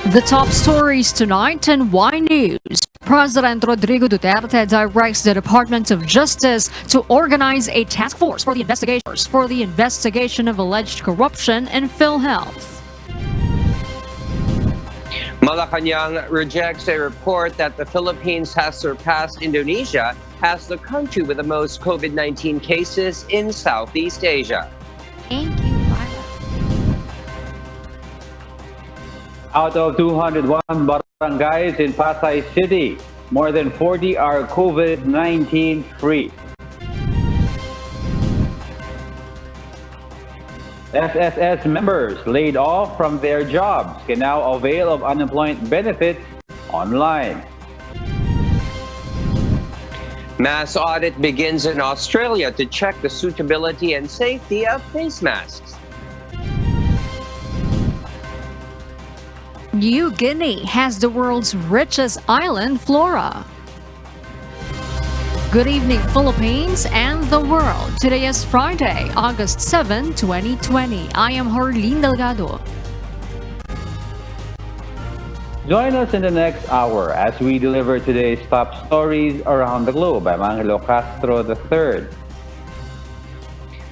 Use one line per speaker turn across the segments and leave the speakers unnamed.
The top stories tonight in Y News. President Rodrigo Duterte directs the Department of Justice to organize a task force for the investigation of alleged corruption in PhilHealth.
Malacanang rejects a report that the Philippines has surpassed Indonesia as the country with the most COVID-19 cases in Southeast Asia.
Thank you, Lila.
Out of 201 barangays in Pasay City, more than 40 are COVID-19 free. SSS members laid off from their jobs can now avail of unemployment benefits online.
Mass audit begins in Australia to check the suitability and safety of face masks.
New Guinea has the world's richest island flora. Good evening, Philippines and the world. Today is Friday, August 7, 2020. I am Harleen Delgado.
Join us in the next hour as we deliver today's top stories around the globe. I'm Angelo Castro III.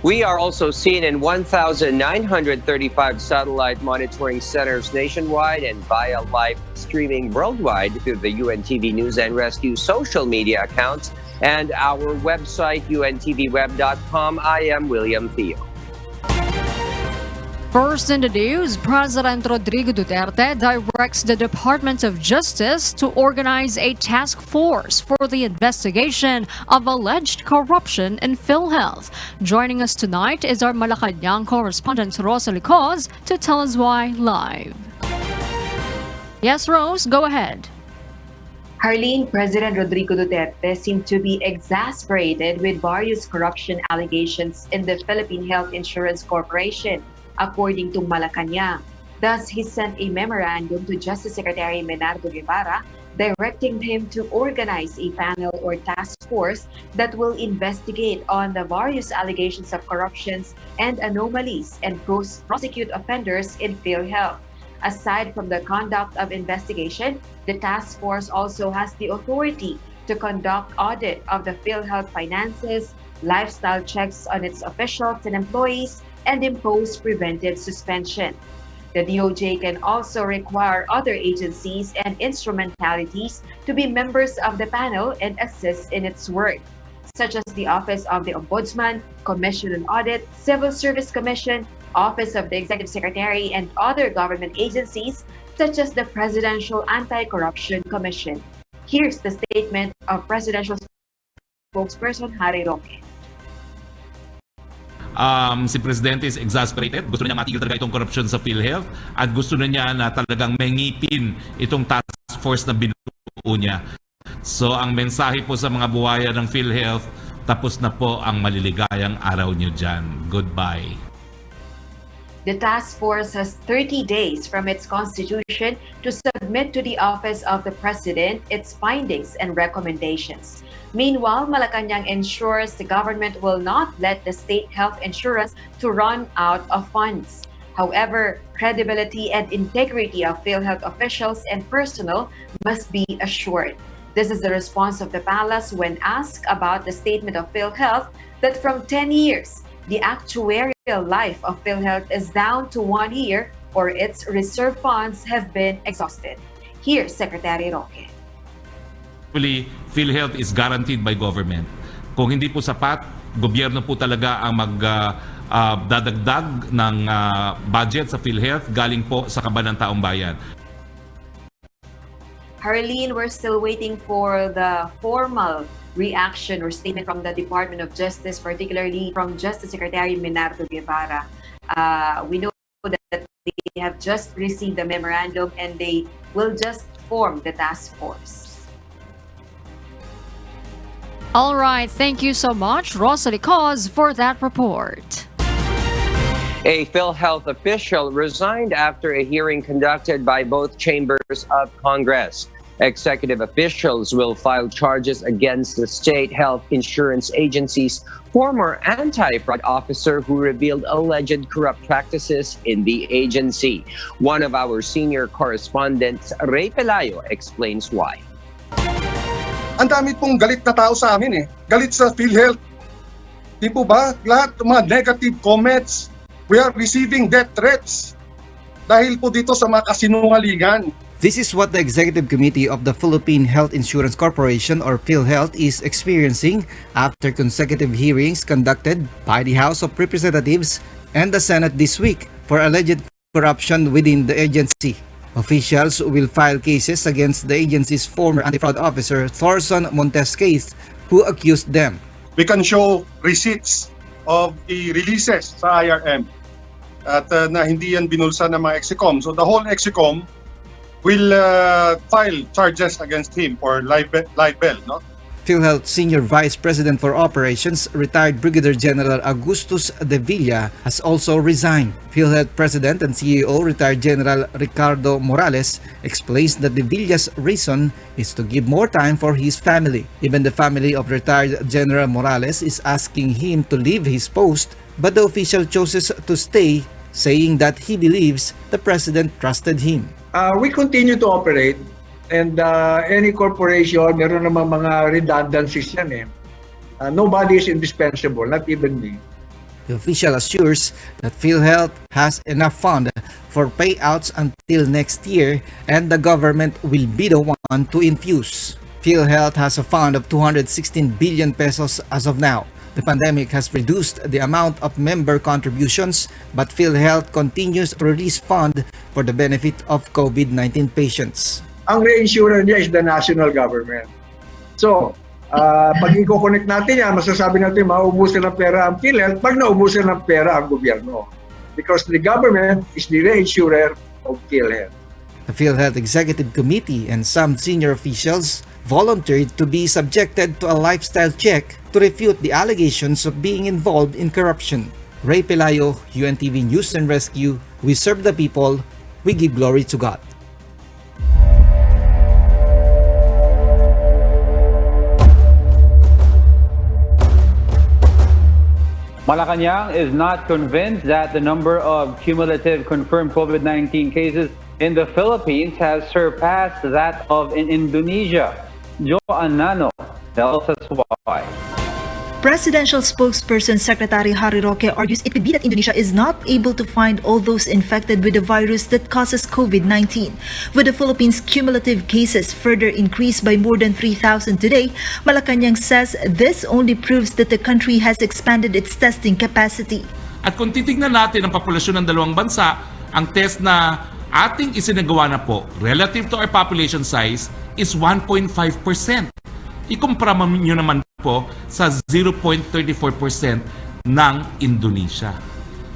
We are also seen in 1,935 satellite monitoring centers nationwide and via live streaming worldwide through the UNTV News and Rescue social media accounts and our website, untvweb.com. I am William Theo.
First in the news, President Rodrigo Duterte directs the Department of Justice to organize a task force for the investigation of alleged corruption in PhilHealth. Joining us tonight is our Malacanang correspondent Rosalie Cos to tell us why live. Yes, Rose, go ahead.
Harleen, President Rodrigo Duterte seemed to be exasperated with various corruption allegations in the Philippine Health Insurance Corporation, according to Malacanang. Thus, he sent a memorandum to Justice Secretary Menardo Guevara directing him to organize a panel or task force that will investigate on the various allegations of corruptions and anomalies and prosecute offenders in PhilHealth. Aside from the conduct of investigation, the task force also has the authority to conduct audit of the PhilHealth finances, lifestyle checks on its officials and employees, and impose preventive suspension. The DOJ can also require other agencies and instrumentalities to be members of the panel and assist in its work, such as the Office of the Ombudsman, Commission on Audit, Civil Service Commission, Office of the Executive Secretary, and other government agencies, such as the Presidential Anti-Corruption Commission. Here's the statement of Presidential spokesperson Harry Roque.
Si Presidente is exasperated. Gusto niya matigil talaga itong corruption sa PhilHealth at gusto na niya na talagang mengipin itong task force na binuo niya. So ang mensahe po sa mga buhaya ng PhilHealth, tapos na po ang maliligayang araw niyo dyan. Goodbye.
The task force has 30 days from its constitution to submit to the Office of the President its findings and recommendations. Meanwhile, Malacanang ensures the government will not let the state health insurance to run out of funds. However, credibility and integrity of PhilHealth officials and personnel must be assured. This is the response of the palace when asked about the statement of PhilHealth that from 10 years, the actuarial life of PhilHealth is down to 1 year or its reserve funds have been exhausted. Here's Secretary Roque.
Actually, PhilHealth is guaranteed by government. Kung hindi po sapat, gobyerno po talaga ang magdadagdag ng budget sa PhilHealth galing po sa kaban ng taong bayan.
Harleen, we're still waiting for the formal reaction or statement from the Department of Justice, particularly from Justice Secretary Menardo Guevara. We know that they have just received the memorandum and they will just form the task force.
All right, thank you so much, Rosalie Cos, for that report.
A PhilHealth official resigned after a hearing conducted by both chambers of Congress. Executive officials will file charges against the State Health Insurance Agency's former anti-fraud officer who revealed alleged corrupt practices in the agency. One of our senior correspondents, Ray Pelayo, explains why.
Ang dami pong galit na tao sa amin eh. Galit sa PhilHealth. Di po ba? Lahat ng mga negative comments. We are receiving death threats. Dahil po dito sa mga kasinungalingan.
This is what the Executive Committee of the Philippine Health Insurance Corporation or PhilHealth is experiencing after consecutive hearings conducted by the House of Representatives and the Senate this week for alleged corruption within the agency. Officials will file cases against the agency's former anti-fraud officer Thorson Montesquez, who accused them.
We can show receipts of the releases sa IRM at na hindi yan binulsa ng mga EXICOM. So the whole EXICOM will file charges against him for libel, no?
PhilHealth Senior Vice President for Operations, retired Brigadier General Agustus De Villa, has also resigned. PhilHealth President and CEO, retired General Ricardo Morales, explains that De Villa's reason is to give more time for his family. Even the family of retired General Morales is asking him to leave his post, but the official chooses to stay, saying that he believes the President trusted him.
We continue to operate. And any corporation, meron naman mga redundancies yan eh. Nobody is indispensable, not even me.
The official assures that PhilHealth has enough fund for payouts until next year and the government will be the one to infuse. PhilHealth has a fund of 216 billion pesos as of now. The pandemic has reduced the amount of member contributions, but PhilHealth continues to release fund for the benefit of COVID-19 patients.
Ang reinsurer niya is the national government. So, pag i-connect natin yan, masasabi natin maubusan ng pera ang PhilHealth pag naubusan ng pera ang gobyerno. Because the government is the reinsurer of PhilHealth.
The PhilHealth Executive Committee and some senior officials volunteered to be subjected to a lifestyle check to refute the allegations of being involved in corruption. Ray Pelayo, UNTV News and Rescue. We serve the people, we give glory to God.
Malacanang is not convinced that the number of cumulative confirmed COVID-19 cases in the Philippines has surpassed that of in Indonesia. Joan Nano tells us why.
Presidential spokesperson Secretary Harry Roque argues it could be that Indonesia is not able to find all those infected with the virus that causes COVID-19. With the Philippines' cumulative cases further increased by more than 3,000 today, Malacanang says this only proves that the country has expanded its testing capacity.
At kung titignan natin ang populasyon ng dalawang bansa, ang test na ating isinagawa na po relative to our population size is 1.5%. Ikumpara nyo naman po sa 0.34% ng Indonesia.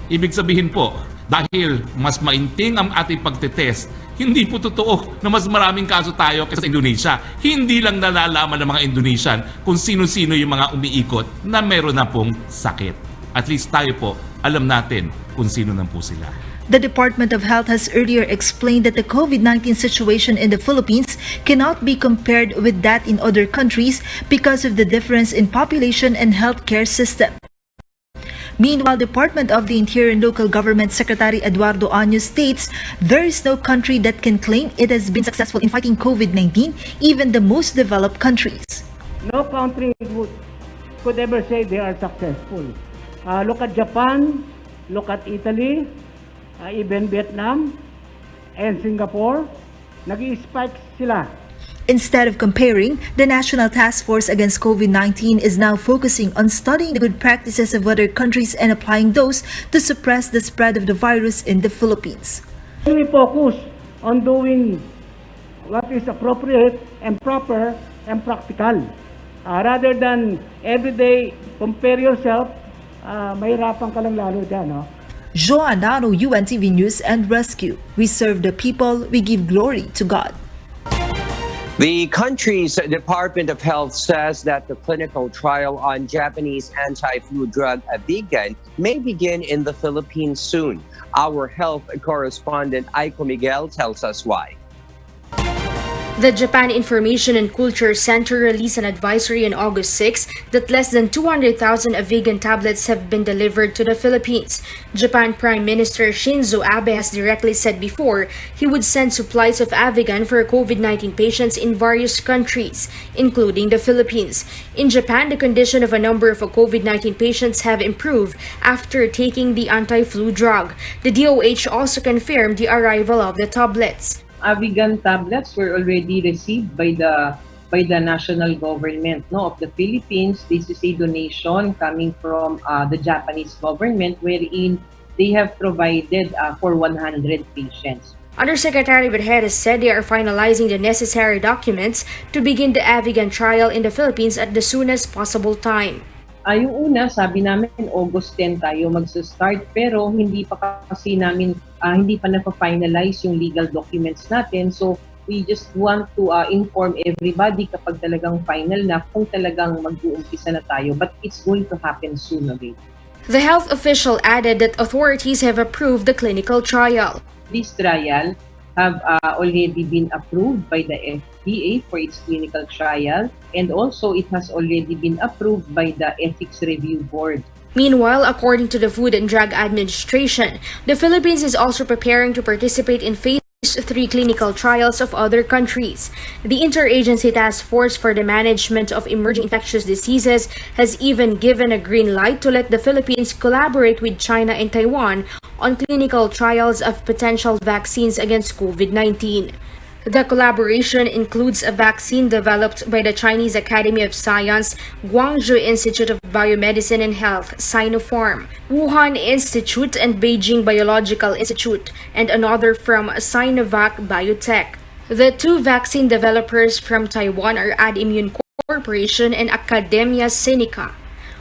Ibig sabihin po, dahil mas mainting ang ating pagtetest, hindi po totoo na mas maraming kaso tayo kaysa sa Indonesia. Hindi lang nalalaman ng mga Indonesian kung sino-sino yung mga umiikot na meron na pong sakit. At least tayo po, alam natin kung sino na po sila.
The Department of Health has earlier explained that the COVID-19 situation in the Philippines cannot be compared with that in other countries because of the difference in population and healthcare system. Meanwhile, Department of the Interior and Local Government Secretary Eduardo Año states there is no country that can claim it has been successful in fighting COVID-19, even the most developed countries.
No country could ever say they are successful. Look at Japan, look at Italy, even Vietnam and Singapore, nag-i-spike sila.
Instead of comparing, the National Task Force Against COVID-19 is now focusing on studying the good practices of other countries and applying those to suppress the spread of the virus in the Philippines.
We focus on doing what is appropriate and proper and practical. Rather than everyday compare yourself, mahirapan ka lang lalo dyan, no?
Joan Nano, UNTV News and Rescue. We serve the people, we give glory to God.
The country's Department of Health says that the clinical trial on Japanese anti-flu drug Avigan may begin in the Philippines soon. Our health correspondent Aiko Miguel tells us why.
The Japan Information and Culture Center released an advisory on August 6 that less than 200,000 Avigan tablets have been delivered to the Philippines. Japan Prime Minister Shinzo Abe has directly said before he would send supplies of Avigan for COVID-19 patients in various countries, including the Philippines. In Japan, the condition of a number of COVID-19 patients have improved after taking the anti-flu drug. The DOH also confirmed the arrival of the tablets.
Avigan tablets were already received by the national government of the Philippines. This is a donation coming from the Japanese government wherein they have provided for 100 patients.
Undersecretary Berheres said they are finalizing the necessary documents to begin the Avigan trial in the Philippines at the soonest possible time.
Yung una, sabi namin August 10 tayo magsa-start pero hindi pa kasi namin hindi pa na-finalize yung legal documents natin. So we just want to inform everybody kapag talagang final na kung talagang mag-uumpisa na tayo, but it's going to happen soon already.
The health official added that authorities have approved the clinical trial.
This trial have already been approved by the FDA for its clinical trial, and also it has already been approved by the Ethics Review Board.
Meanwhile, according to the Food and Drug Administration, the Philippines is also preparing to participate in Phase 3 clinical trials of other countries. The Interagency Task Force for the Management of Emerging Infectious Diseases has even given a green light to let the Philippines collaborate with China and Taiwan on clinical trials of potential vaccines against COVID-19. The collaboration includes a vaccine developed by the Chinese Academy of Science, Guangzhou Institute of Biomedicine and Health, Sinopharm, Wuhan Institute and Beijing Biological Institute, and another from Sinovac Biotech. The two vaccine developers from Taiwan are Adimmune Corporation and Academia Sinica.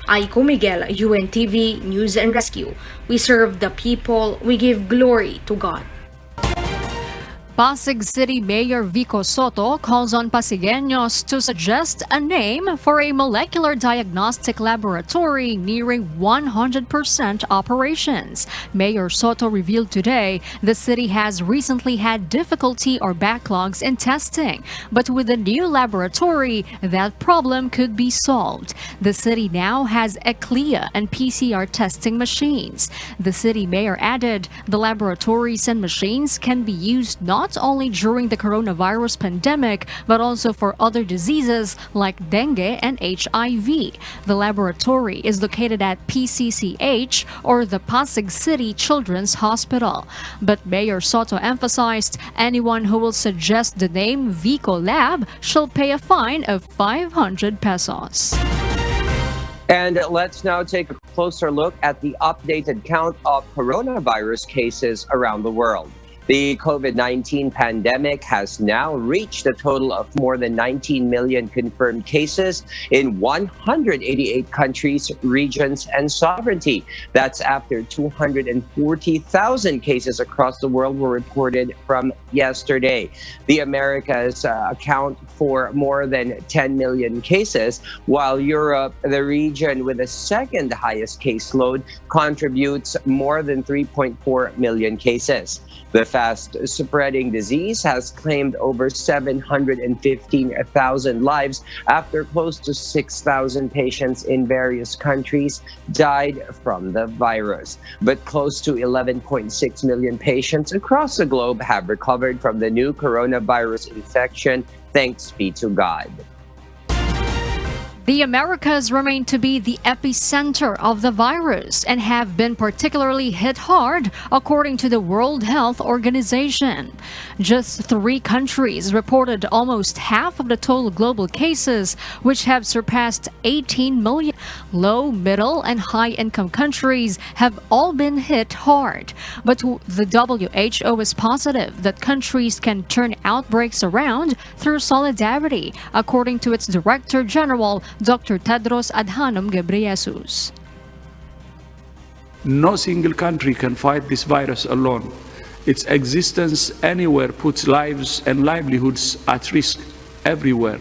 Aiko Miguel, UNTV News and Rescue. We serve the people, we give glory to God.
Pasig City Mayor Vico Soto calls on Pasigueños to suggest a name for a molecular diagnostic laboratory nearing 100% operations. Mayor Soto revealed today the city has recently had difficulty or backlogs in testing, but with the new laboratory, that problem could be solved. The city now has ECLIA and PCR testing machines. The city mayor added the laboratories and machines can be used not only during the coronavirus pandemic, but also for other diseases like dengue and HIV. The laboratory is located at PCCH, or the Pasig City Children's Hospital. But Mayor Soto emphasized anyone who will suggest the name Vico Lab shall pay a fine of 500 pesos.
And let's now take a closer look at the updated count of coronavirus cases around the world. The COVID-19 pandemic has now reached a total of more than 19 million confirmed cases in 188 countries, regions, and sovereignty. That's after 240,000 cases across the world were reported from yesterday. The Americas account for more than 10 million cases, while Europe, the region with the second highest caseload, contributes more than 3.4 million cases. The fast-spreading disease has claimed over 715,000 lives after close to 6,000 patients in various countries died from the virus. But close to 11.6 million patients across the globe have recovered from the new coronavirus infection, thanks be to God.
The Americas remain to be the epicenter of the virus and have been particularly hit hard, according to the World Health Organization. Just 3 countries reported almost half of the total global cases, which have surpassed 18 million. Low, middle, and high-income countries have all been hit hard. But the WHO is positive that countries can turn outbreaks around through solidarity, according to its Director General, Dr. Tedros Adhanom Ghebreyesus.
No single country can fight this virus alone. Its existence anywhere puts lives and livelihoods at risk everywhere.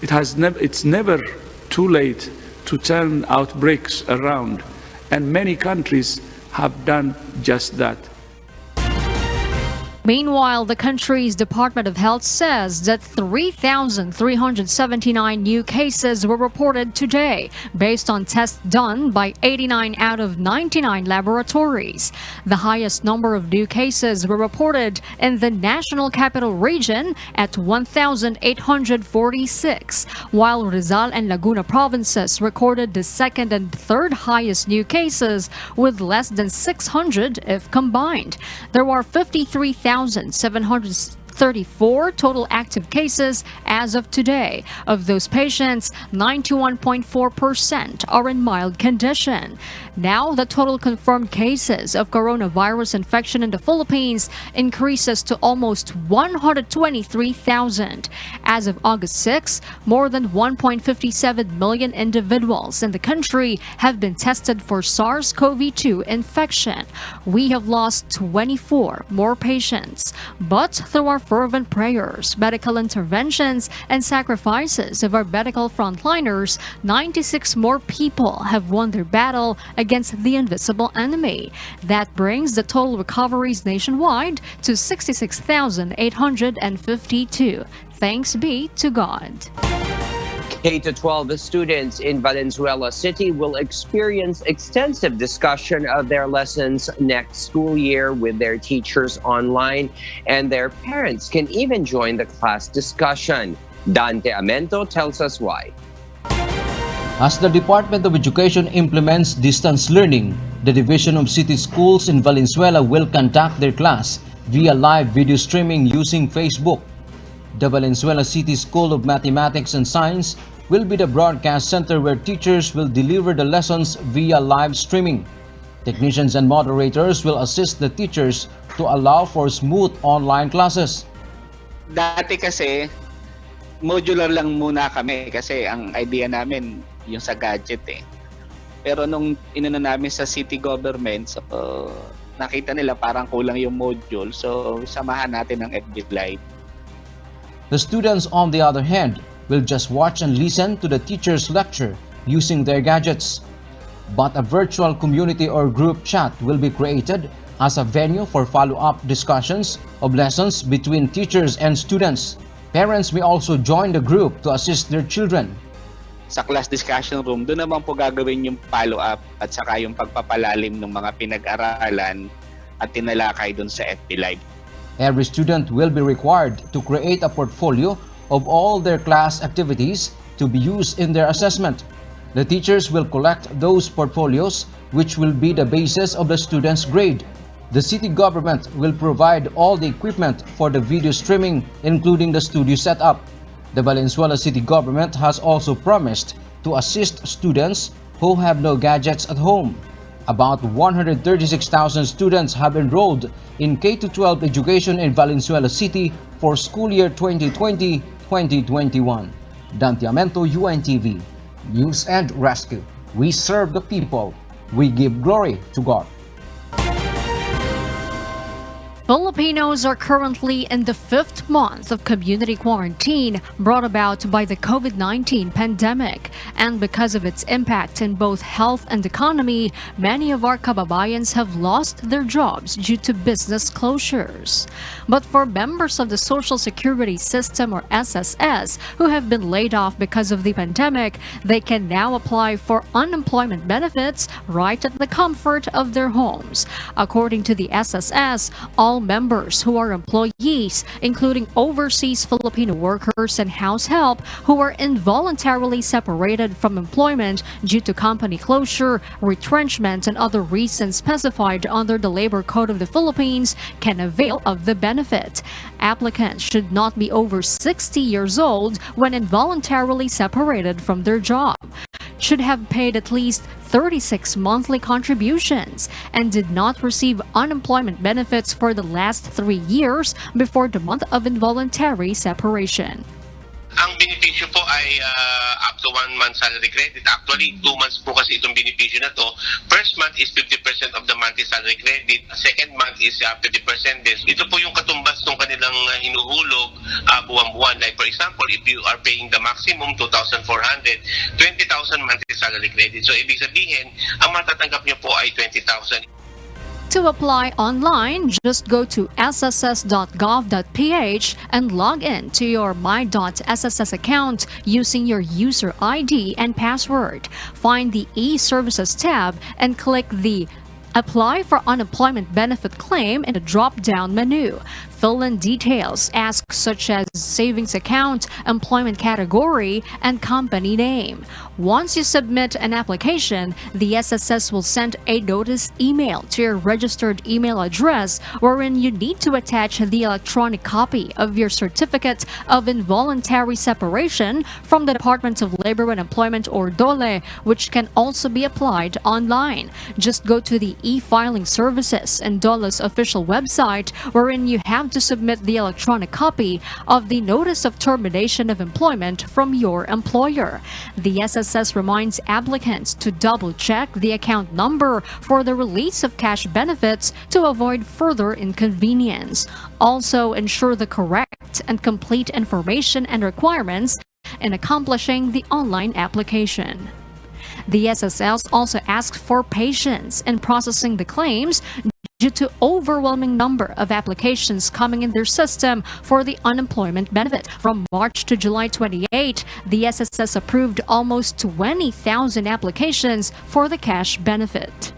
It's never too late to turn outbreaks around, and many countries have done just that.
Meanwhile, the country's Department of Health says that 3,379 new cases were reported today, based on tests done by 89 out of 99 laboratories. The highest number of new cases were reported in the National Capital Region at 1,846, while Rizal and Laguna provinces recorded the second and third highest new cases, with less than 600 if combined. There are 53,734 total active cases as of today. Of those patients, 91.4% are in mild condition. Now, the total confirmed cases of coronavirus infection in the Philippines increases to almost 123,000. As of August 6, more than 1.57 million individuals in the country have been tested for SARS-CoV-2 infection. We have lost 24 more patients, but through our fervent prayers, medical interventions, and sacrifices of our medical frontliners, 96 more people have won their battle against the invisible enemy. That brings the total recoveries nationwide to 66,852. Thanks be to God.
K-12 students in Valenzuela City will experience extensive discussion of their lessons next school year with their teachers online, and their parents can even join the class discussion. Dante Amento tells us why.
As the Department of Education implements distance learning, the Division of City Schools in Valenzuela will conduct their class via live video streaming using Facebook. The Valenzuela City School of Mathematics and Science will be the broadcast center where teachers will deliver the lessons via live streaming. Technicians and moderators will assist the teachers to allow for smooth online classes.
Dati kasi, modular lang muna kami kasi ang idea namin yung sa gadget eh. Pero nung inano namin sa city government, so nakita nila parang kulang yung module. So samahan natin ng FB Live.
The students, on the other hand, will just watch and listen to the teacher's lecture using their gadgets. But a virtual community or group chat will be created as a venue for follow-up discussions of lessons between teachers and students. Parents may also join the group to assist their children.
Sa class discussion room, doon naman po gagawin yung follow-up at saka yung pagpapalalim ng mga pinag-aralan at tinalakay doon sa FB Live.
Every student will be required to create a portfolio of all their class activities to be used in their assessment. The teachers will collect those portfolios, which will be the basis of the student's grade. The city government will provide all the equipment for the video streaming, including the studio setup. The Valenzuela city government has also promised to assist students who have no gadgets at home. About 136,000 students have enrolled in K-12 education in Valenzuela City for school year 2020-2021. Dante Amento, UNTV, News and Rescue. We serve the people. We give glory to God.
Filipinos are currently in the 5th month of community quarantine brought about by the COVID-19 pandemic. And because of its impact in both health and economy, many of our kababayans have lost their jobs due to business closures. But for members of the Social Security System, or SSS, who have been laid off because of the pandemic, they can now apply for unemployment benefits right at the comfort of their homes. According to the SSS, all members who are employees, including overseas Filipino workers and house help who are involuntarily separated from employment due to company closure, retrenchment, and other reasons specified under the Labor Code of the Philippines, can avail of the benefit. Applicants should not be over 60 years old when involuntarily separated from their job, should have paid at least 36 monthly contributions, and did not receive unemployment benefits for the last 3 years before the month of involuntary separation.
Ang benepisyo po ay up to 1 month salary credit. Actually, 2 months po kasi itong benepisyo na to. First month is 50% of the monthly salary credit. Second month is 50% din. Ito po yung katumbas ng kanilang hinuhulog buwan-buwan. Like for example, if you are paying the maximum 2,400, 20,000 monthly salary credit. So ibig sabihin, ang matatanggap nyo po ay 20,000.
To apply online, just go to sss.gov.ph and log in to your my.sss account using your user ID and password. Find the e-Services tab and click the Apply for Unemployment Benefit Claim in the drop-down menu. Fill in details such as savings account, employment category, and company name. Once you submit an application, the SSS will send a notice email to your registered email address wherein you need to attach the electronic copy of your Certificate of Involuntary Separation from the Department of Labor and Employment or DOLE, which can also be applied online. Just go to the e-filing services and DOLE's official website wherein you have to submit the electronic copy of the Notice of Termination of Employment from your employer. The SSS reminds applicants to double-check the account number for the release of cash benefits to avoid further inconvenience. Also, ensure the correct and complete information and requirements in accomplishing the online application. The SSS also asks for patience in processing the claims due to overwhelming number of applications coming in their system for the unemployment benefit. From March to July 28, the SSS approved almost 20,000 applications for the cash benefit.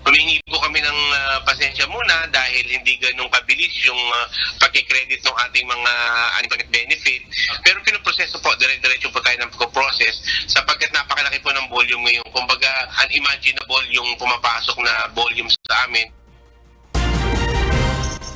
Humingi po kami ng pasensya muna dahil hindi ganun kabilis yung pagkikredit ng ating mga unemployment benefit. Pero pinoproseso po, dire-diretso po tayo ng process sapagkat napakalaki po ng volume ngayon. Kumbaga, unimaginable yung pumapasok na volume sa amin.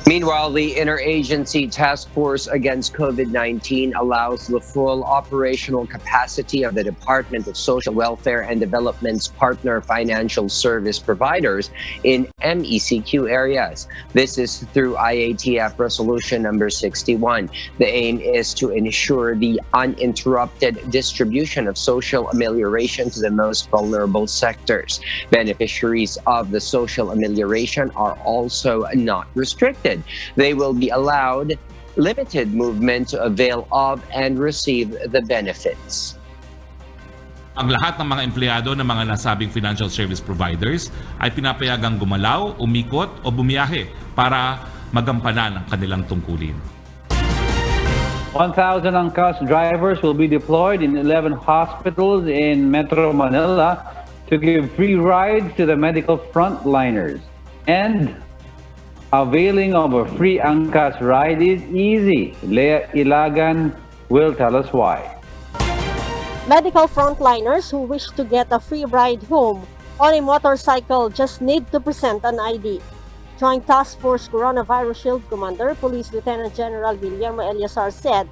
Meanwhile, the Interagency Task Force Against COVID-19 allows the full operational capacity of the Department of Social Welfare and Development's partner financial service providers in MECQ areas. This is through IATF Resolution Number 61. The aim is to ensure the uninterrupted distribution of social amelioration to the most vulnerable sectors. Beneficiaries of the social amelioration are also not restricted. They will be allowed limited movement to avail of and receive the benefits.
Ang lahat ng mga empleyado ng mga nasabing financial service providers ay pinapayagang gumalaw, umikot o bumiyahe para magampanan ang kanilang tungkulin.
1,000 angkas drivers will be deployed in 11 hospitals in Metro Manila to give free rides to the medical frontliners. And availing of a free angkas ride is easy. Lea Ilagan will tell us why.
Medical frontliners who wish to get a free ride home on a motorcycle just need to present an ID. Joint Task Force Coronavirus Shield Commander, Police Lieutenant General Guillermo Eliasar said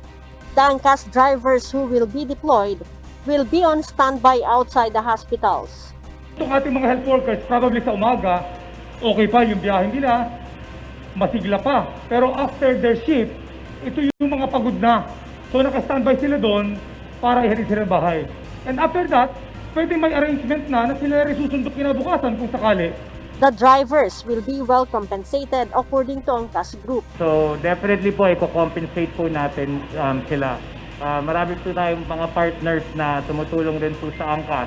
the angkas drivers who will be deployed will be on standby outside the hospitals.
Itong ating mga health workers, probably sa umaga, okay pa yung biyahe nila, masigla pa. Pero after their shift, ito yung mga pagod na. So naka-standby sila doon para ihatid sila bahay. And after that, pwede may arrangement na sila susundok kinabukasan kung sakali.
The drivers will be well compensated according to angkas group.
So definitely po, i-compensate po natin sila. Marami po tayong mga partners na tumutulong din po sa angkas.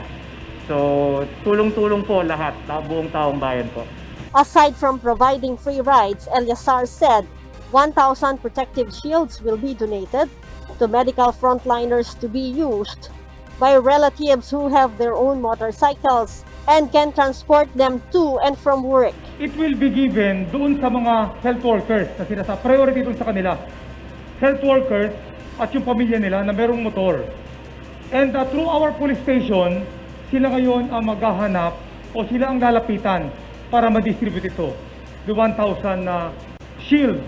So tulong-tulong po lahat, buong taong bayan po.
Aside from providing free rides, Eliasar said 1,000 protective shields will be donated to medical frontliners to be used by relatives who have their own motorcycles and can transport them to and from work.
It will be given doon sa mga health workers na sinasa priority doon sa kanila. Health workers at yung pamilya nila na merong motor. And through our police station, sila ngayon ang maghahanap o sila ang lalapitan para ma-distribute ito, the 1,000 shield.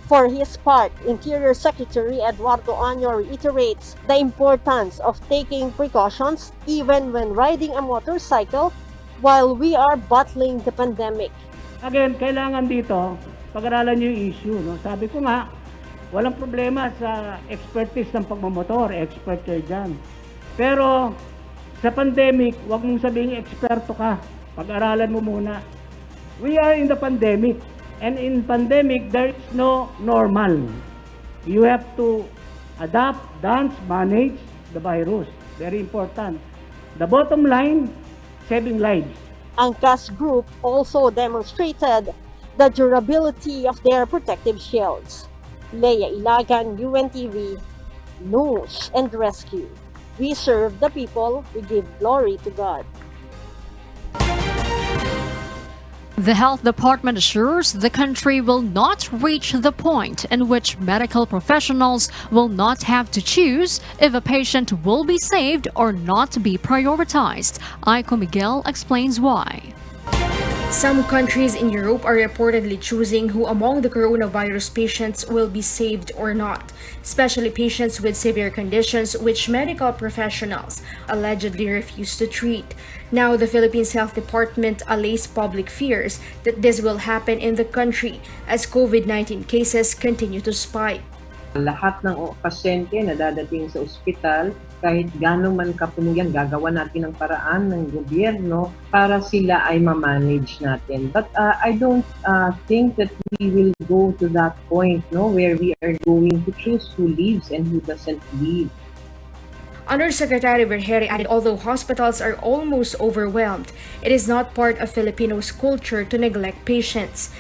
For his part, Interior Secretary Eduardo Año reiterates the importance of taking precautions even when riding a motorcycle while we are battling the pandemic.
Again, kailangan dito, pag-aralan niyo yung issue. No? Sabi ko nga, walang problema sa expertise ng pagmamotor, expert kayo dyan. Pero sa pandemic, huwag mong sabihin eksperto ka. Pag-aralan mo muna. We are in the pandemic, and in pandemic, there is no normal. You have to adapt, dance, manage the virus. Very important. The bottom line, saving lives.
Angkas Group also demonstrated the durability of their protective shields. Leia Ilagan, UNTV, News and Rescue. We serve the people, we give glory to God.
The health department assures the country will not reach the point in which medical professionals will not have to choose if a patient will be saved or not be prioritized. Aiko Miguel explains why.
Some countries in Europe are reportedly choosing who among the coronavirus patients will be saved or not, especially patients with severe conditions which medical professionals allegedly refuse to treat. Now, the Philippines Health Department allays public fears that this will happen in the country as COVID-19 cases continue to spike.
Lahat ng pasyente na dadating sa ospital, kahit gano'n man kapuno yan, gagawa natin ng paraan ng gobyerno para sila ay ma-manage natin. But I don't think that we will go to that point where we are going to choose who leaves and who doesn't leave.
Undersecretary Vergere added although hospitals are almost overwhelmed, it is not part of Filipinos' culture to neglect patients.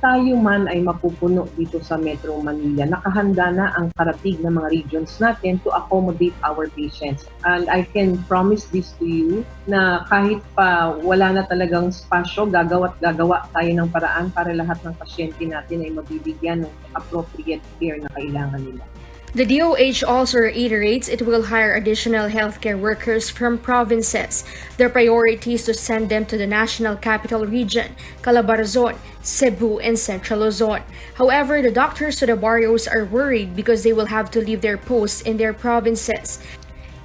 Tayo man ay mapupuno dito sa Metro Manila, nakahanda na ang karatig ng mga regions natin to accommodate our patients. And I can promise this to you na kahit pa wala na talagang spasyo, gagawa tayo ng paraan para lahat ng pasyente natin ay mabibigyan ng appropriate care na kailangan nila.
The DOH also reiterates it will hire additional healthcare workers from provinces. Their priority is to send them to the National Capital Region, Calabarzon, Cebu, and Central Luzon. However, the doctors to the barrios are worried because they will have to leave their posts in their provinces.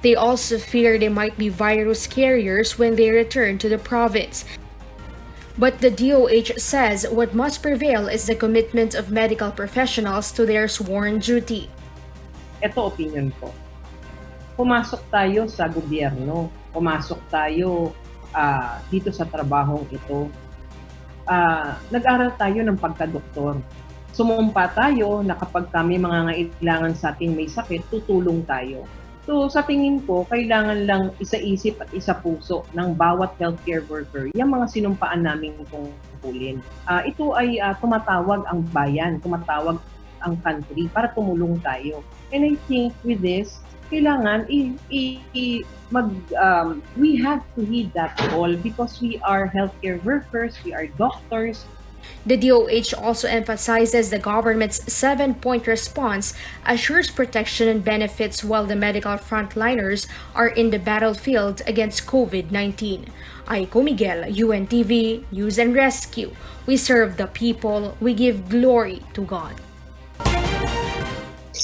They also fear they might be virus carriers when they return to the province. But the DOH says what must prevail is the commitment of medical professionals to their sworn duty.
Ito opinion ko. Pumasok tayo sa gobyerno, pumasok tayo dito sa trabahong ito. Nag-aral tayo ng pagka-doktor. Sumumpa tayo na kapag kami mga ngailangan sa ating may sakit, tutulong tayo. So sa tingin ko, kailangan lang isa-isip at isa-puso ng bawat healthcare worker, yung mga sinumpaan namin tungkulin. Ito ay tumatawag ang bayan, tumatawag ang country para tumulong tayo. And I think with this, kailangan we have to heed that call because we are healthcare workers, we are doctors.
The DOH also emphasizes the government's 7-point response assures protection and benefits while the medical frontliners are in the battlefield against COVID-19. Aiko Miguel, UNTV, News and Rescue. We serve the people, we give glory to God.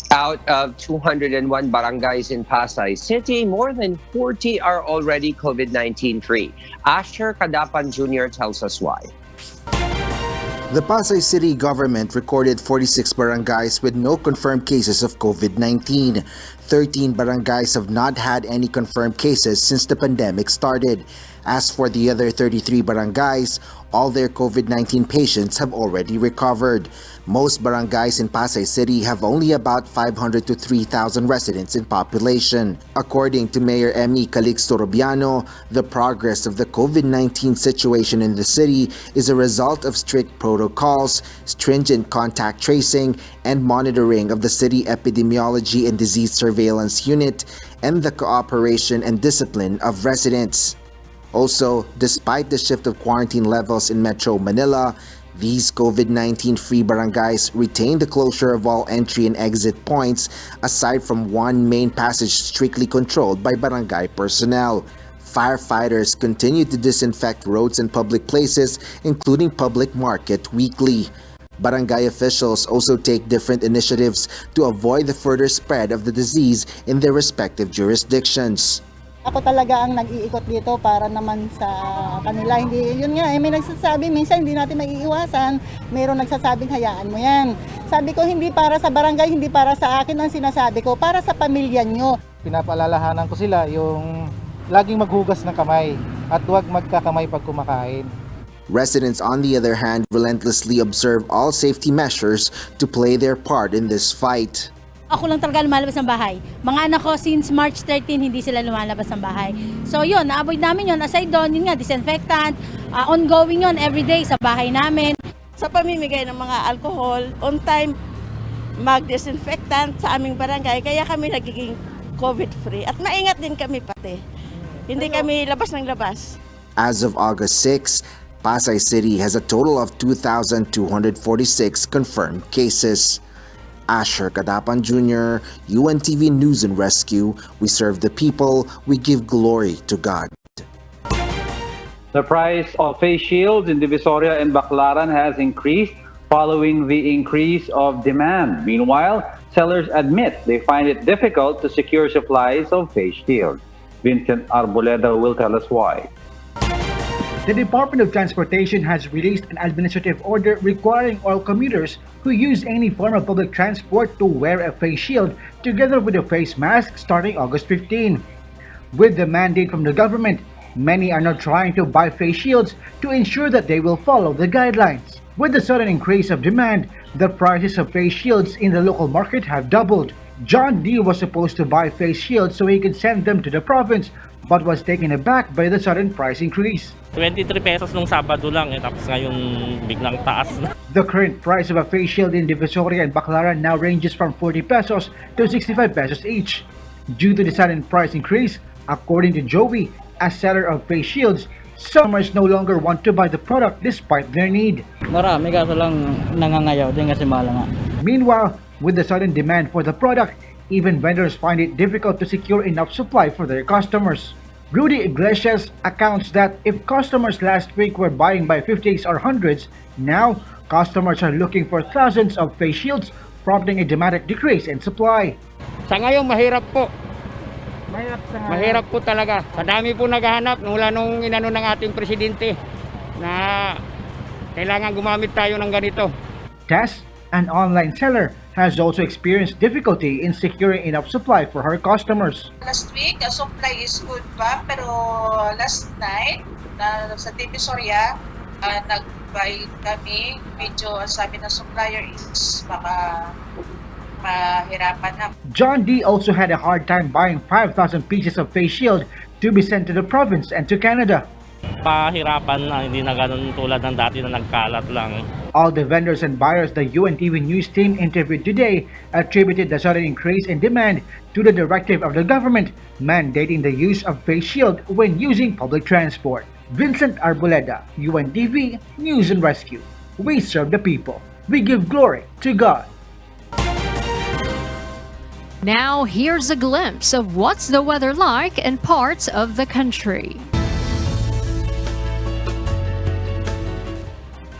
Out of 201 barangays in Pasay City, more than 40 are already COVID-19 free. Asher Kadapan Jr. tells us why.
The Pasay City government recorded 46 barangays with no confirmed cases of COVID-19. 13 barangays have not had any confirmed cases since the pandemic started. As for the other 33 barangays, all their COVID-19 patients have already recovered. Most barangays in Pasay City have only about 500 to 3,000 residents in population. According to Mayor Emmy Calixto Rubiano, the progress of the COVID-19 situation in the city is a result of strict protocols, stringent contact tracing, and monitoring of the city epidemiology and disease surveillance unit, and the cooperation and discipline of residents. Also, despite the shift of quarantine levels in Metro Manila, these COVID-19 free barangays retain the closure of all entry and exit points aside from one main passage strictly controlled by barangay personnel. Firefighters continue to disinfect roads and public places, including public market, weekly. Barangay officials also take different initiatives to avoid the further spread of the disease in their respective jurisdictions.
Ako talaga ang nag-iikot dito para naman sa kanila. Hindi, yun nga, may nagsasabi, minsan hindi natin maiiwasan. Mayroong nagsasabing hayaan mo yan. Sabi ko, hindi para sa barangay, hindi para sa akin ang sinasabi ko, para sa pamilya nyo.
Pinapaalalahanan ko sila yung laging maghugas ng kamay at huwag magkakamay pag kumakain.
Residents, on the other hand, relentlessly observe all safety measures to play their part in this fight.
Ako lang talaga lumalabas ng bahay. Mga anak ko since March 13 hindi sila lumalabas ng bahay. So yun, na-avoid namin yun. Aside doon, yun nga, disinfectant, ongoing yun everyday sa bahay namin.
sa pamimigay ng mga alcohol, on time, mag-disinfectant sa aming barangay, kaya kami nagiging COVID-free. At maingat din kami pati. Hindi kami labas ng labas.
As of August 6, Pasay City has a total of 2,246 confirmed cases. Asher Kadapan Jr., UNTV News and Rescue. We serve the people, we give glory to God.
The price of face shields in Divisoria and Baclaran has increased following the increase of demand. Meanwhile, sellers admit they find it difficult to secure supplies of face shields. Vincent Arboleda will tell us why.
The Department of Transportation has released an administrative order requiring all commuters who use any form of public transport to wear a face shield together with a face mask starting August 15. With the mandate from the government, many are now trying to buy face shields to ensure that they will follow the guidelines. With the sudden increase of demand, the prices of face shields in the local market have doubled. John D. was supposed to buy face shields so he could send them to the province, but was taken aback by the sudden price increase.
23 pesos nung Sabado lang, tapos ngayon biglang taas na.
The current price of a face shield in Divisoria and Baclaran now ranges from 40 pesos to 65 pesos each. Due to the sudden price increase, according to Joey, a seller of face shields, customers no longer want to buy the product despite their need.
Marami kaso lang nangangayaw din kasi mahal nga.
Meanwhile, with the sudden demand for the product, even vendors find it difficult to secure enough supply for their customers. Rudy Iglesias accounts that if customers last week were buying by 50s or 100s, now customers are looking for thousands of face shields, prompting a dramatic decrease in supply.
Sa ngayon mahirap po. Mahirap po talaga. Sa dami po naghahanap mula nung inano ng ating presidente na kailangan gumamit tayo ng ganito.
Tess, an online seller, has also experienced difficulty in securing enough supply for her customers.
Last week, supply is good pa, pero last night, sa Divisoria, nag-buy kami. Medyo sabi ng supplier is baka mahirapan na.
John D. also had a hard time buying 5,000 pieces of face shield to be sent to the province and to Canada.
Pahirapan na, hindi na ganun tulad ng dati na nagkalat lang.
All the vendors and buyers the UNTV news team interviewed today attributed the sudden increase in demand to the directive of the government mandating the use of face shield when using public transport. Vincent Arboleda, UNTV News and Rescue. We serve the people. We give glory to God.
Now, here's a glimpse of what's the weather like in parts of the country.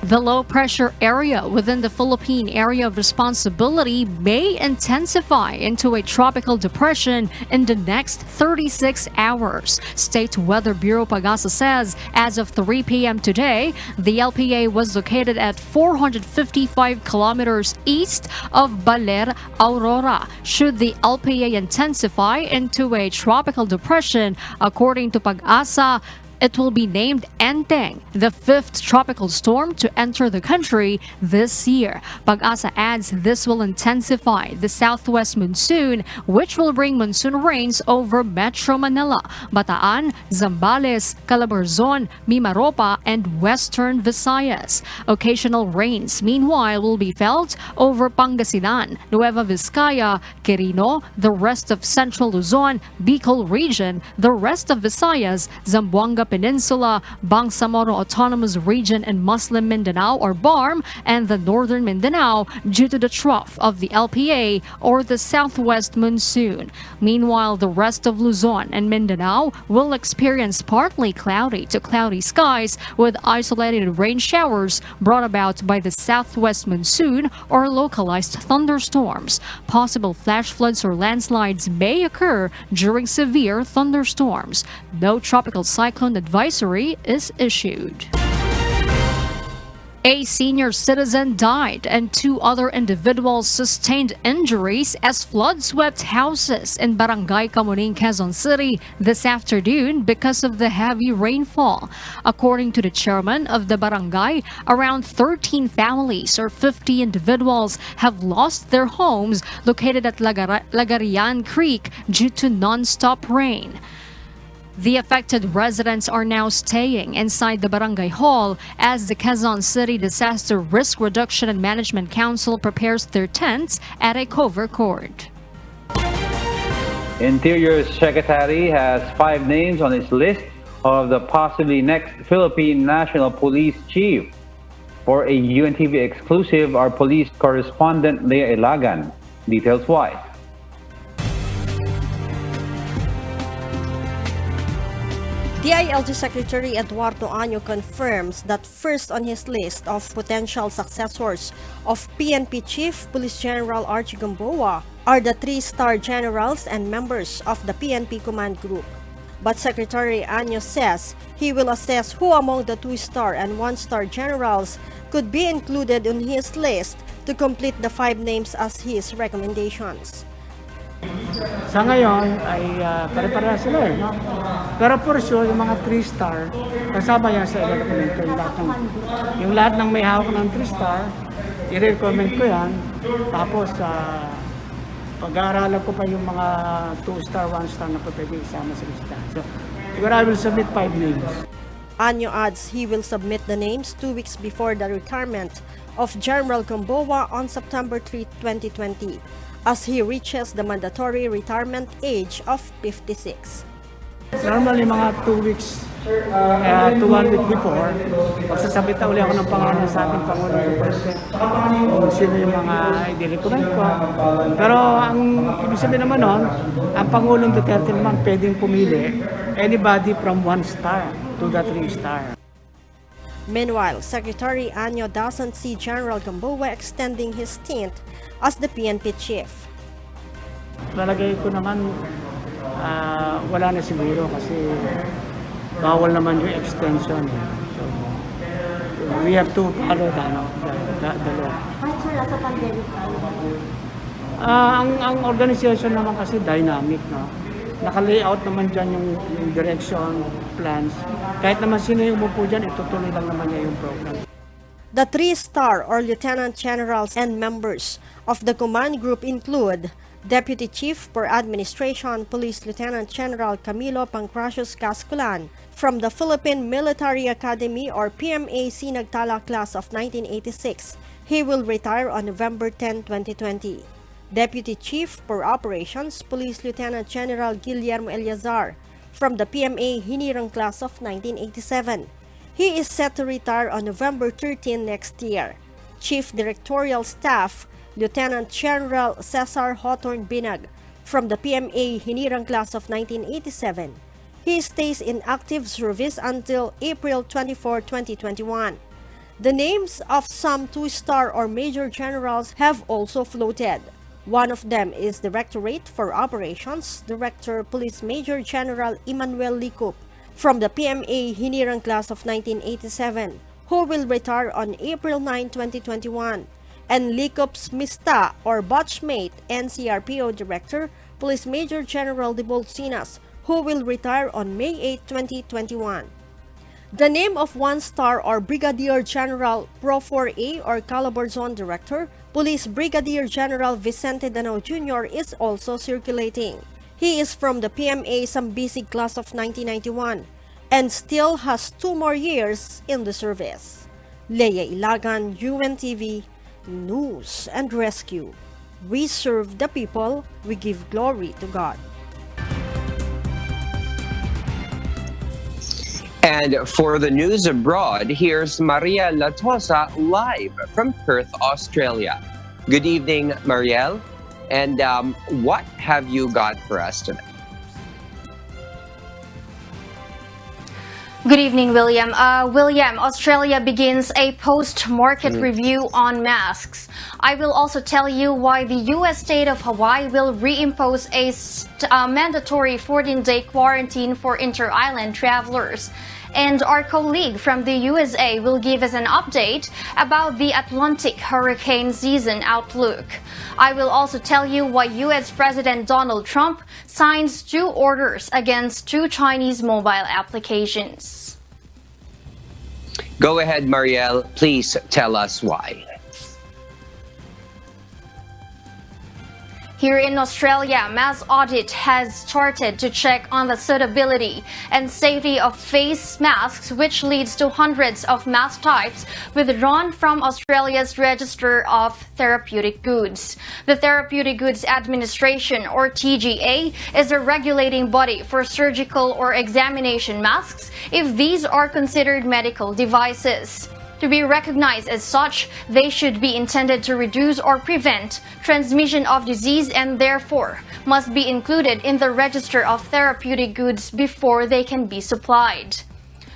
The low-pressure area within the Philippine Area of Responsibility may intensify into a tropical depression in the next 36 hours. State Weather Bureau Pag-asa says as of 3 p.m. today, the LPA was located at 455 kilometers east of Baler, Aurora. Should the LPA intensify into a tropical depression, according to Pag-asa, it will be named Enteng, the fifth tropical storm to enter the country this year. Pag-asa adds this will intensify the southwest monsoon, which will bring monsoon rains over Metro Manila, Bataan, Zambales, Calabarzon, Mimaropa, and western Visayas. Occasional rains, meanwhile, will be felt over Pangasinan, Nueva Vizcaya, Quirino, the rest of central Luzon, Bicol region, the rest of Visayas, Zamboanga Peninsula, Bangsamoro Autonomous Region and Muslim Mindanao or BARM, and the northern Mindanao due to the trough of the LPA or the southwest monsoon. Meanwhile, the rest of Luzon and Mindanao will experience partly cloudy to cloudy skies with isolated rain showers brought about by the southwest monsoon or localized thunderstorms. Possible flash floods or landslides may occur during severe thunderstorms. No tropical cyclone advisory is issued. A senior citizen died and 2 other individuals sustained injuries as flood swept houses in Barangay Camuning, Quezon City this afternoon because of the heavy rainfall. According to the chairman of the barangay, around 13 families or 50 individuals have lost their homes located at Lagarian Creek due to non-stop rain. The affected residents are now staying inside the barangay hall as the Quezon City Disaster Risk Reduction and Management Council prepares their tents at a cover court.
Interior Secretary has 5 names on his list of the possibly next Philippine National Police Chief. For a UNTV exclusive, our police correspondent Leah Ilagan details why.
DILG Secretary Eduardo Año confirms that first on his list of potential successors of PNP Chief Police General Archie Gamboa are the 3-star generals and members of the PNP Command Group. But Secretary Año says he will assess who among the 2-star and 1-star generals could be included on his list to complete the 5 names as his recommendations.
Sa ngayon ay pare-pareha sila eh. No? Pero for sure, yung mga 3-star, kasama yan sa i-recommend ko yung lahat ng may hawak ng 3-star, i-recommend ko yan. Tapos, pag-aaralan ko pa yung mga 2-star, 1-star na pwede isama sa lista. So, siguro I will submit 5 names.
Año adds he will submit the names 2 weeks before the retirement of General Gamboa on September 3, 2020. As he reaches the mandatory retirement age of 56.
Normally, mga 2 weeks to 1 week before, magsasabit na uli ako ng pangalan sa ating Pangulong Duterte kung sino yung mga i-recommend ko. Pero ang ibig sabihin naman nun, ang Pangulong Duterte naman pwedeng pumili anybody from 1-star to the 3-star.
Meanwhile, Secretary Año doesn't see General Gamboa extending his stint as the PNP chief.
Palagay ko naman wala na siguro kasi bawal naman yung extension. So, we have to follow the law. Ang organization naman kasi dynamic, no? Naka-layout naman dyan yung direction, plans. Kahit naman sino yung umupo dyan, itutuloy lang naman niya yung program.
The 3-star or lieutenant generals and members of the command group include Deputy Chief for Administration Police Lieutenant General Camilo Pancrasius Casculan from the Philippine Military Academy or PMA Sinagtala class of 1986. He will retire on November 10, 2020. Deputy Chief for Operations Police Lieutenant General Guillermo Eliazar from the PMA Hinirang class of 1987. He is set to retire on November 13 next year. Chief Directorial Staff Lieutenant General Cesar Hawthorne Binag from the PMA Hinirang class of 1987. He stays in active service until April 24, 2021. The names of some 2-star or major generals have also floated. One of them is Directorate for Operations Director Police Major General Emmanuel Licup from the PMA Hinirang class of 1987, who will retire on April 9, 2021, and Licup's Mista or Batchmate NCRPO Director Police Major General de Bolsinas, who will retire on May 8, 2021. The name of 1-star or Brigadier General Pro 4A or Calabarzon Director Police Brigadier General Vicente Danao Jr. is also circulating. He is from the PMA Sambisig class of 1991 and still has 2 more years in the service. Leah Ilagan, UNTV, News and Rescue. We serve the people, we give glory to God.
And for the news abroad, here's Maria Latosa live from Perth, Australia. Good evening, Marielle. And what have you got for us today?
Good evening, William. Australia begins a post-market review on masks. I will also tell you why the U.S. state of Hawaii will reimpose a mandatory 14-day quarantine for inter-island travelers. And our colleague from the USA will give us an update about the Atlantic hurricane season outlook. I will also tell you why U.S. President Donald Trump signs 2 orders against 2 Chinese mobile applications.
Go ahead, Marielle. Please tell us why.
Here in Australia, mass audit has started to check on the suitability and safety of face masks, which leads to hundreds of mask types withdrawn from Australia's Register of Therapeutic Goods. The Therapeutic Goods Administration, or TGA, is a regulating body for surgical or examination masks if these are considered medical devices. To be recognized as such, they should be intended to reduce or prevent transmission of disease and therefore must be included in the Register of Therapeutic Goods before they can be supplied.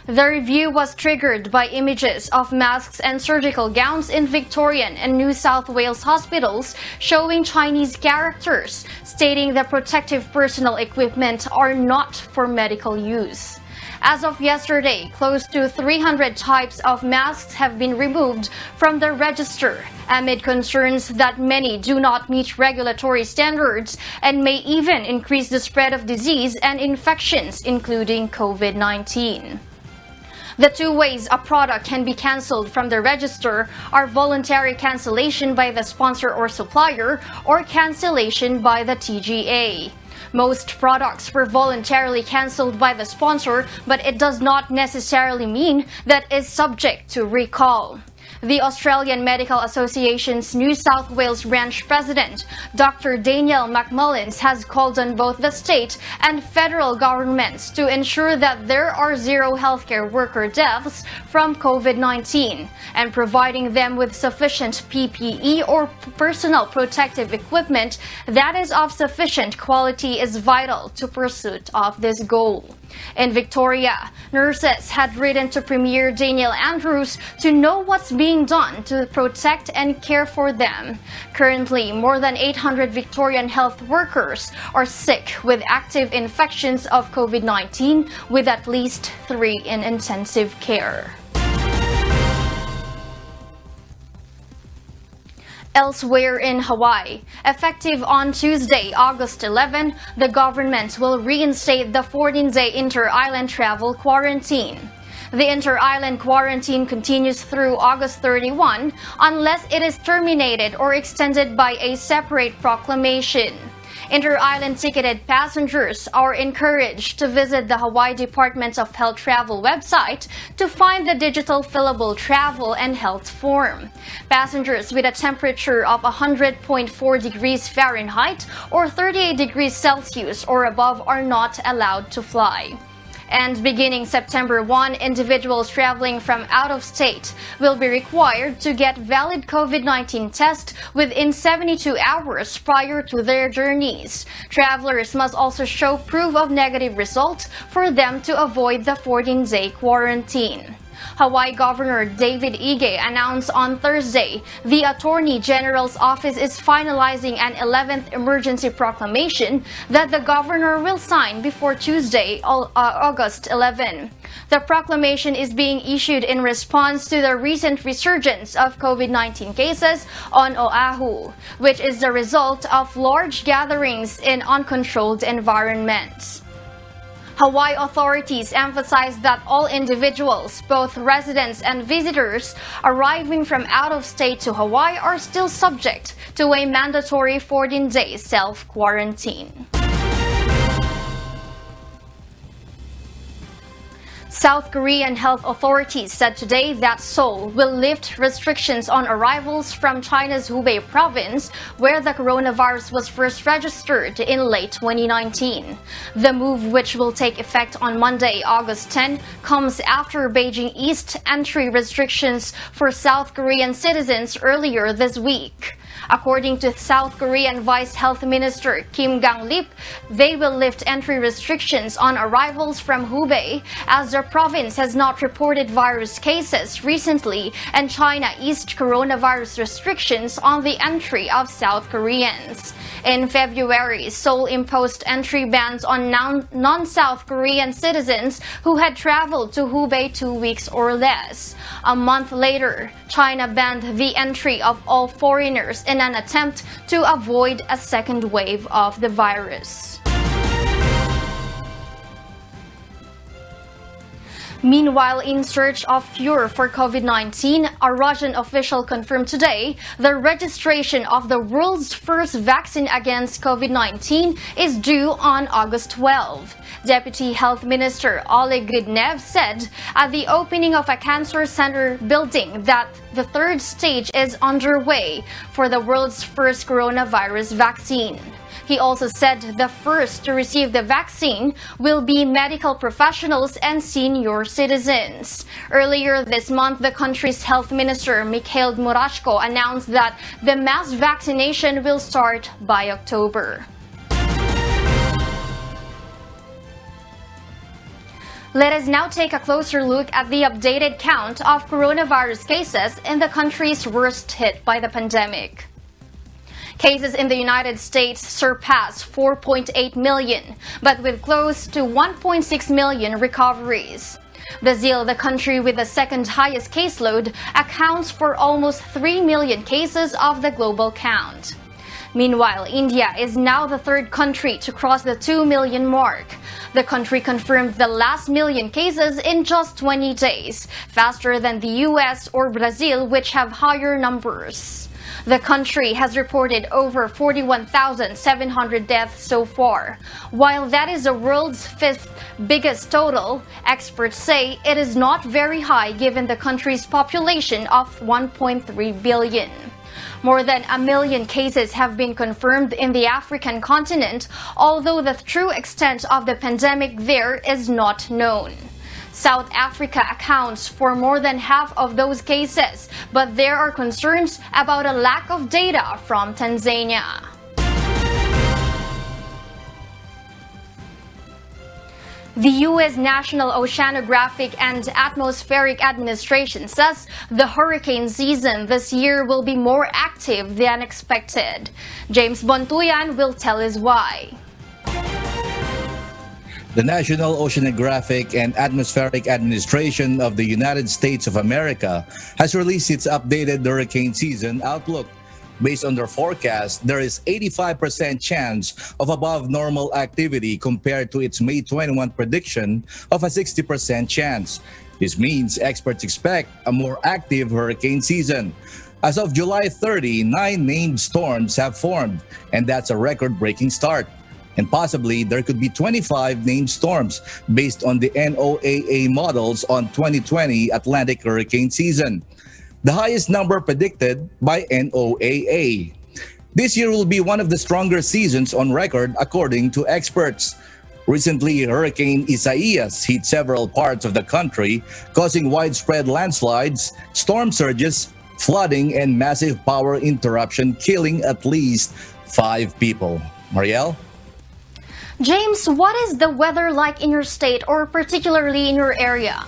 The review was triggered by images of masks and surgical gowns in Victorian and New South Wales hospitals showing Chinese characters, stating that protective personal equipment are not for medical use. As of yesterday, close to 300 types of masks have been removed from the register amid concerns that many do not meet regulatory standards and may even increase the spread of disease and infections, including COVID-19. The two ways a product can be cancelled from the register are voluntary cancellation by the sponsor or supplier or cancellation by the TGA. Most products were voluntarily cancelled by the sponsor, but it does not necessarily mean that it's subject to recall. The Australian Medical Association's New South Wales branch president, Dr. Daniel McMullins, has called on both the state and federal governments to ensure that there are zero healthcare worker deaths from COVID-19, and providing them with sufficient PPE or personal protective equipment that is of sufficient quality is vital to pursuit of this goal. In Victoria, nurses had written to Premier Daniel Andrews to know what's being done to protect and care for them. Currently, more than 800 Victorian health workers are sick with active infections of COVID-19, with at least 3 in intensive care. Elsewhere in Hawaii, effective on Tuesday, August 11, the government will reinstate the 14-day inter-island travel quarantine. The inter-island quarantine continues through August 31 unless it is terminated or extended by a separate proclamation. Inter-island ticketed passengers are encouraged to visit the Hawaii Department of Health travel website to find the digital fillable travel and health form. Passengers with a temperature of 100.4 degrees Fahrenheit or 38 degrees Celsius or above are not allowed to fly. And beginning September 1, individuals traveling from out of state will be required to get valid COVID-19 test within 72 hours prior to their journeys. Travelers must also show proof of negative result for them to avoid the 14-day quarantine. Hawaii Governor David Ige announced on Thursday the Attorney General's office is finalizing an 11th emergency proclamation that the governor will sign before Tuesday, August 11. The proclamation is being issued in response to the recent resurgence of COVID-19 cases on Oahu, which is the result of large gatherings in uncontrolled environments. Hawaii authorities emphasize that all individuals, both residents and visitors, arriving from out of state to Hawaii are still subject to a mandatory 14-day self-quarantine. South Korean health authorities said today that Seoul will lift restrictions on arrivals from China's Hubei province, where the coronavirus was first registered in late 2019. The move, which will take effect on Monday, August 10, comes after Beijing eased entry restrictions for South Korean citizens earlier this week. According to South Korean Vice Health Minister Kim Gang-lip, they will lift entry restrictions on arrivals from Hubei as the province has not reported virus cases recently and China eased coronavirus restrictions on the entry of South Koreans. In February, Seoul imposed entry bans on non-South Korean citizens who had traveled to Hubei 2 weeks or less. A month later, China banned the entry of all foreigners in an attempt to avoid a second wave of the virus. Meanwhile, in search of cure for COVID-19, a Russian official confirmed today the registration of the world's first vaccine against COVID-19 is due on August 12. Deputy Health Minister Oleg Gridnev said at the opening of a cancer center building that the third stage is underway for the world's first coronavirus vaccine. He also said the first to receive the vaccine will be medical professionals and senior citizens. Earlier this month, the country's health minister, Mikhail Murashko, announced that the mass vaccination will start by October. Let us now take a closer look at the updated count of coronavirus cases in the countries worst hit by the pandemic. Cases in the United States surpass 4.8 million, but with close to 1.6 million recoveries. Brazil, the country with the second highest caseload, accounts for almost 3 million cases of the global count. Meanwhile, India is now the third country to cross the 2 million mark. The country confirmed the last million cases in just 20 days, faster than the US or Brazil, which have higher numbers. The country has reported over 41,700 deaths so far. While that is the world's fifth biggest total, experts say it is not very high given the country's population of 1.3 billion. More than 1 million cases have been confirmed in the African continent, although the true extent of the pandemic there is not known. South Africa accounts for more than half of those cases, but there are concerns about a lack of data from Tanzania. The U.S. National Oceanographic and Atmospheric Administration says the hurricane season this year will be more active than expected. James Bontuyan will tell us why.
The National Oceanographic and Atmospheric Administration of the United States of America has released its updated hurricane season outlook. Based on their forecast, there is 85% chance of above normal activity compared to its May 21 prediction of a 60% chance. This means experts expect a more active hurricane season. As of July 30, 9 named storms have formed, and that's a record-breaking start. And possibly there could be 25 named storms based on the NOAA models on 2020 Atlantic hurricane season, the highest number predicted by NOAA. This year will be one of the stronger seasons on record according to experts. Recently, Hurricane Isaias hit several parts of the country, causing widespread landslides, storm surges, flooding, and massive power interruption, killing at least 5 people. Marielle?
James, what is the weather like in your state or particularly in your area?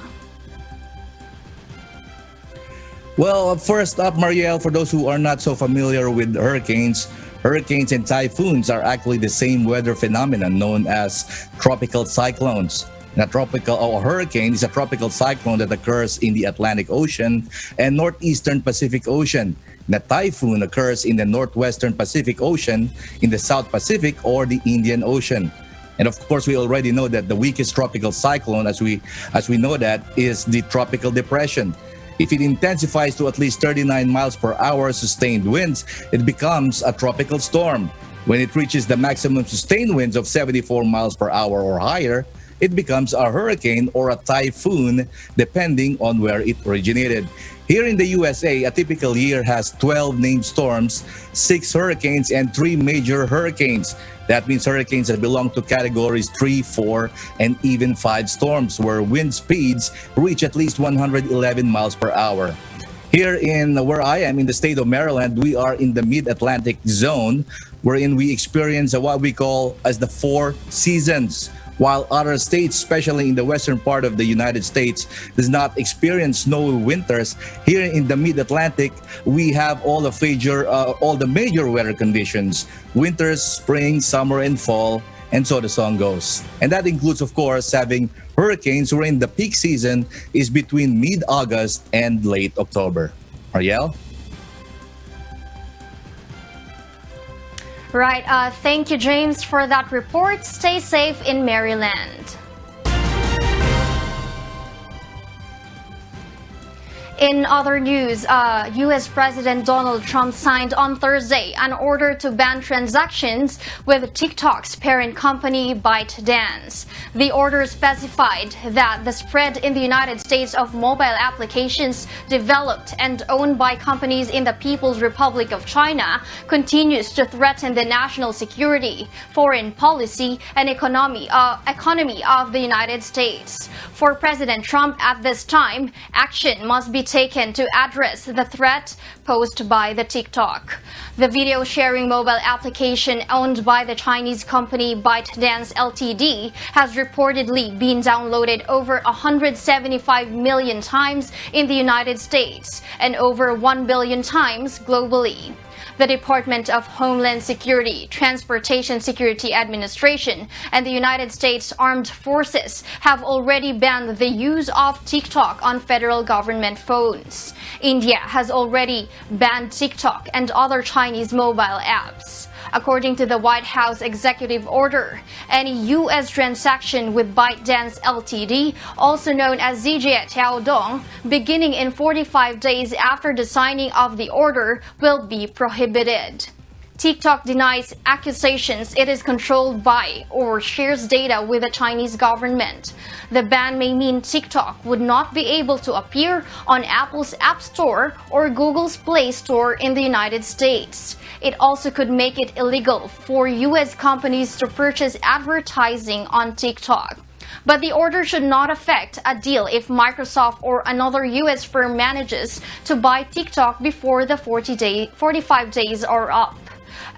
Well, first up, Marielle, for those who are not so familiar with hurricanes and typhoons are actually the same weather phenomenon known as tropical cyclones. A hurricane is a tropical cyclone that occurs in the Atlantic Ocean and northeastern Pacific Ocean. The typhoon occurs in the northwestern Pacific Ocean, in the South Pacific, or the Indian Ocean. And of course, we already know that the weakest tropical cyclone, as we know that, is the tropical depression. If it intensifies to at least 39 miles per hour sustained winds, it becomes a tropical storm. When it reaches the maximum sustained winds of 74 miles per hour or higher, it becomes a hurricane or a typhoon, depending on where it originated. Here in the USA, a typical year has 12 named storms, 6 hurricanes, and 3 major hurricanes. That means hurricanes that belong to categories 3, 4, and even 5 storms, where wind speeds reach at least 111 miles per hour. Here in where I am in the state of Maryland, we are in the mid-Atlantic zone, wherein we experience what we call as the 4 seasons. While other states, especially in the western part of the United States, does not experience snowy winters, here in the mid-Atlantic, we have all the major weather conditions: winters, spring, summer, and fall, and so the song goes. And that includes, of course, having hurricanes wherein the peak season is between mid-August and late October. Ariel?
Right, thank you, James, for that report. Stay safe in Maryland. In other news, U.S. President Donald Trump signed on Thursday an order to ban transactions with TikTok's parent company ByteDance. The order specified that the spread in the United States of mobile applications developed and owned by companies in the People's Republic of China continues to threaten the national security, foreign policy, and economy of the United States. For President Trump at this time, action must be taken to address the threat posed by the TikTok. The video sharing mobile application owned by the Chinese company ByteDance Ltd has reportedly been downloaded over 175 million times in the United States and over 1 billion times globally. The Department of Homeland Security, Transportation Security Administration, and the United States Armed Forces have already banned the use of TikTok on federal government phones. India has already banned TikTok and other Chinese mobile apps. According to the White House executive order, any U.S. transaction with ByteDance Ltd, also known as Zijie Tiaodong, beginning in 45 days after the signing of the order, will be prohibited. TikTok denies accusations it is controlled by or shares data with the Chinese government. The ban may mean TikTok would not be able to appear on Apple's App Store or Google's Play Store in the United States. It also could make it illegal for U.S. companies to purchase advertising on TikTok. But the order should not affect a deal if Microsoft or another U.S. firm manages to buy TikTok before the 45 days are up.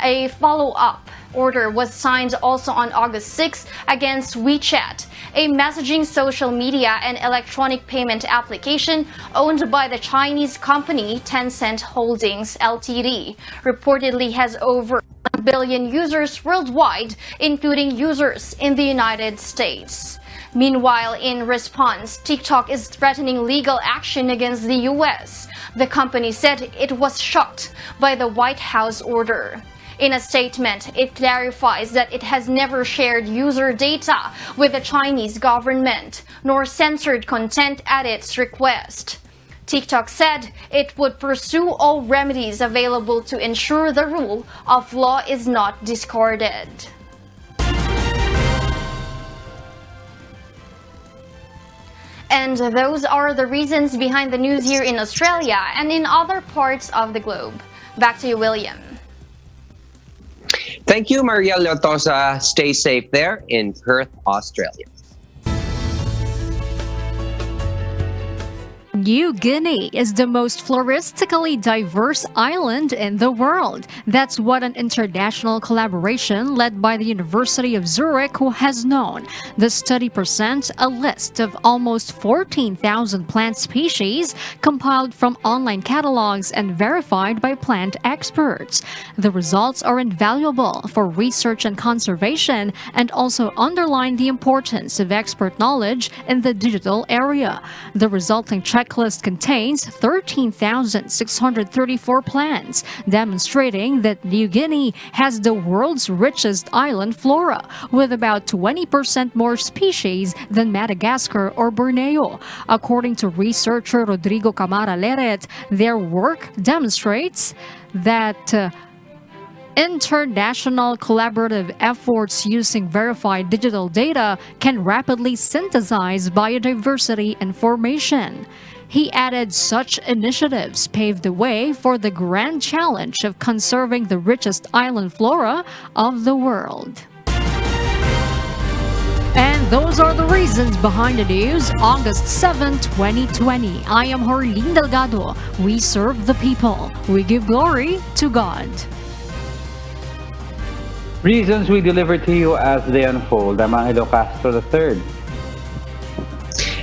A follow-up order was signed also on August 6 against WeChat, a messaging social media and electronic payment application owned by the Chinese company Tencent Holdings Ltd. Reportedly has over 1 billion users worldwide, including users in the United States. Meanwhile, in response, TikTok is threatening legal action against the U.S. The company said it was shocked by the White House order. In a statement, it clarifies that it has never shared user data with the Chinese government, nor censored content at its request. TikTok said it would pursue all remedies available to ensure the rule of law is not discarded. And those are the reasons behind the news here in Australia and in other parts of the globe. Back to you, William.
Thank you, Maria Lotosa. Stay safe there in Perth, Australia.
New Guinea is the most floristically diverse island in the world. That's what an international collaboration led by the University of Zurich has known. The study presents a list of almost 14,000 plant species compiled from online catalogs and verified by plant experts. The results are invaluable for research and conservation and also underline the importance of expert knowledge in the digital area. The resulting checklist contains 13,634 plants, demonstrating that New Guinea has the world's richest island flora, with about 20% more species than Madagascar or Borneo. According to researcher Rodrigo Camara Leret, their work demonstrates that international collaborative efforts using verified digital data can rapidly synthesize biodiversity information. He added such initiatives paved the way for the grand challenge of conserving the richest island flora of the world. And those are the reasons behind the news, August 7, 2020. I am Horlin Delgado. We serve the people. We give glory to God.
Reasons we deliver to you as they unfold. I'm Angelo Castro III.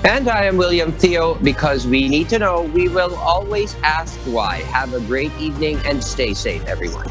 And I am William Theo. Because we need to know, we will always ask why. Have a great evening and stay safe, everyone.